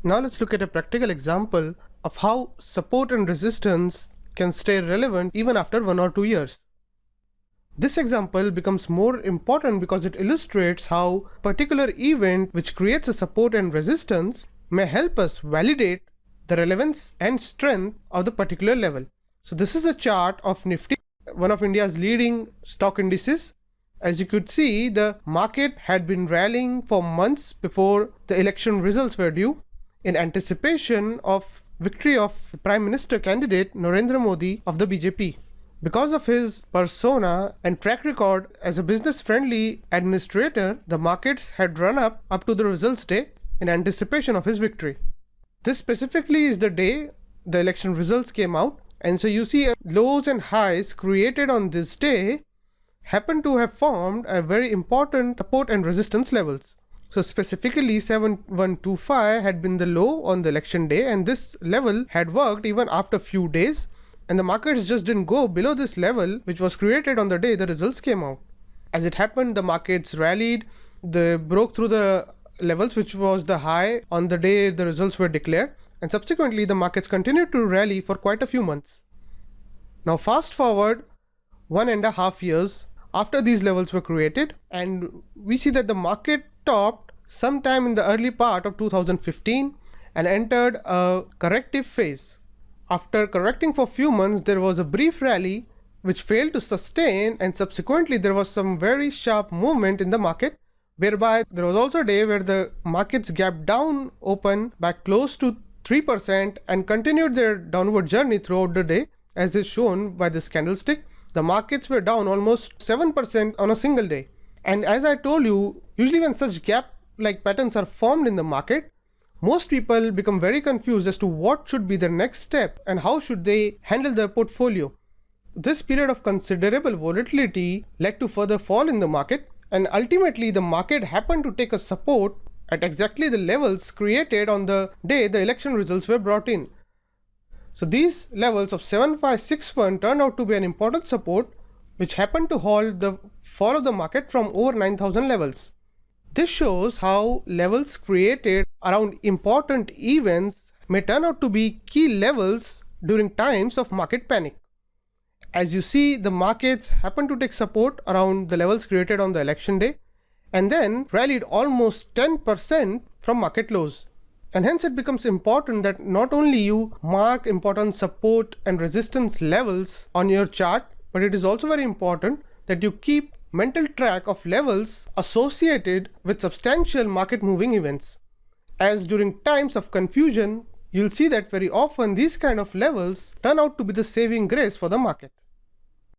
Now let's look at a practical example of how support and resistance can stay relevant even after 1 or 2 years. This example becomes more important because it illustrates how a particular event which creates a support and resistance may help us validate the relevance and strength of the particular level. So this is a chart of NIFTY, one of India's leading stock indices. As you could see, the market had been rallying for months before the election results were due in anticipation of victory of Prime Minister candidate Narendra Modi of the BJP. Because of his persona and track record as a business-friendly administrator, the markets had run up to the results day in anticipation of his victory. This specifically is the day the election results came out, and so you see lows and highs created on this day happen to have formed a very important support and resistance levels. So specifically 7125 had been the low on the election day, and this level had worked even after few days, and the markets just didn't go below this level which was created on the day the results came out. As it happened, the markets rallied, they broke through the levels which was the high on the day the results were declared, and subsequently the markets continued to rally for quite a few months. Now fast forward 1.5 years after these levels were created, and we see that the market topped sometime in the early part of 2015 and entered a corrective phase. After correcting for few months, there was a brief rally which failed to sustain, and subsequently there was some very sharp movement in the market, whereby there was also a day where the markets gapped down open back close to 3% and continued their downward journey throughout the day, as is shown by this candlestick. The markets were down almost 7% on a single day. And as I told you, usually when such gap-like patterns are formed in the market, most people become very confused as to what should be their next step and how should they handle their portfolio. This period of considerable volatility led to further fall in the market, and ultimately the market happened to take a support at exactly the levels created on the day the election results were brought in. So these levels of 7561 turned out to be an important support which happened to halt the fall of the market from over 9,000 levels. This shows how levels created around important events may turn out to be key levels during times of market panic. As you see, the markets happen to take support around the levels created on the election day and then rallied almost 10% from market lows. And hence it becomes important that not only you mark important support and resistance levels on your chart, but it is also very important that you keep mental track of levels associated with substantial market moving events. As during times of confusion, you'll see that very often these kind of levels turn out to be the saving grace for the market.